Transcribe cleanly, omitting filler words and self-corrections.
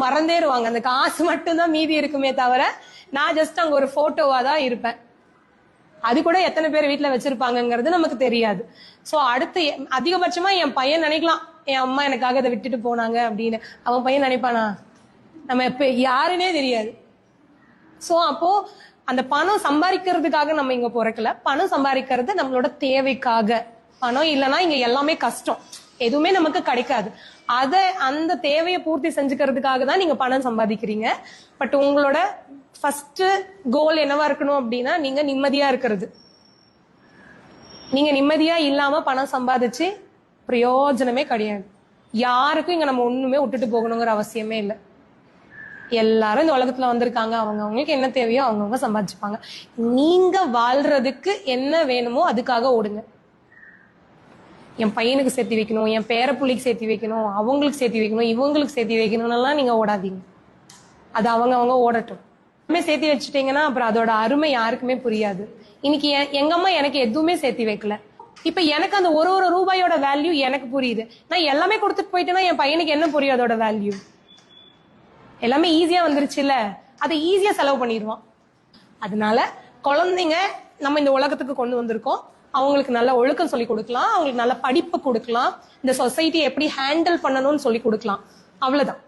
மறந்தேருவாங்க. அந்த காசு மட்டும்தான் மீதி இருக்குமே தவிர நான் ஜஸ்ட் அங்க ஒரு போட்டோவா தான் இருப்பேன். அது கூட எத்தனை பேர் வீட்டுல வச்சிருப்பாங்கிறது நமக்கு தெரியாது. சோ அடுத்து அதிகபட்சமா என் பையன் நினைக்கலாம், என் அம்மா எனக்காக அதை விட்டுட்டு போனாங்க அப்படின்னு. அவன் பையன் நினைப்பானா? நம்ம எப்ப யாருன்னே தெரியாது. சோ அப்போ அந்த பணம் சம்பாதிக்கிறதுக்காக நம்ம இங்க பிறக்கல. பணம் சம்பாதிக்கிறது நம்மளோட தேவைக்காக. பணம் இல்லைன்னா இங்க எல்லாமே கஷ்டம், எதுவுமே நமக்கு கிடைக்காது. அந்த தேவையை பூர்த்தி செஞ்சுக்கிறதுக்காக தான் நீங்க பணம் சம்பாதிக்கிறீங்க. பட் உங்களோட ஃபர்ஸ்ட் கோல் என்னவா இருக்கணும் அப்படின்னா, நீங்க நிம்மதியா இருக்கிறது. நீங்க நிம்மதியா இல்லாம பணம் சம்பாதிச்சு பிரயோஜனமே கிடையாது. யாருக்கும் இங்க நம்ம ஒண்ணுமே விட்டுட்டு போகணுங்கிற அவசியமே இல்லை. எல்லாரும் இந்த உலகத்துல வந்திருக்காங்க, அவங்களுக்கு என்ன தேவையோ அவங்கவுங்க சம்பாதிச்சுப்பாங்க. நீங்க வாழ்றதுக்கு என்ன வேணுமோ அதுக்காக ஓடுங்க. என் பையனுக்கு சேர்த்து வைக்கணும், என் பேரப்புள்ளிக்கு சேர்த்து வைக்கணும், அவங்களுக்கு சேர்த்து வைக்கணும், இவங்களுக்கு சேர்த்து வைக்கணும்லாம் நீங்க ஓடாதீங்க. அது அவங்க ஓடட்டும். சேர்த்து வச்சுட்டீங்கன்னா அப்புறம் அதோட அருமை யாருக்குமே புரியாது. இன்னைக்கு எங்க அம்மா எனக்கு எதுவுமே சேர்த்து வைக்கல. இப்ப எனக்கு அந்த ஒரு ரூபாயோட வேல்யூ எனக்கு புரியுது. நான் எல்லாமே கொடுத்துட்டு போயிட்டேன்னா என் பையனுக்கு என்ன புரியும் அதோட வேல்யூ? எல்லாமே ஈஸியா வந்துருச்சு இல்ல, அதை ஈஸியா செலவு பண்ணிடுவான். அதனால குழந்தைங்க நம்ம இந்த உலகத்துக்கு கொண்டு வந்திருக்கோம். அவங்களுக்கு நல்ல ஒழுக்கம் சொல்லி கொடுக்கலாம், அவங்களுக்கு நல்ல படிப்பு கொடுக்கலாம், இந்த சொசைட்டி எப்படி ஹேண்டில் பண்ணணும்னு சொல்லி கொடுக்கலாம். அவ்வளவுதான்.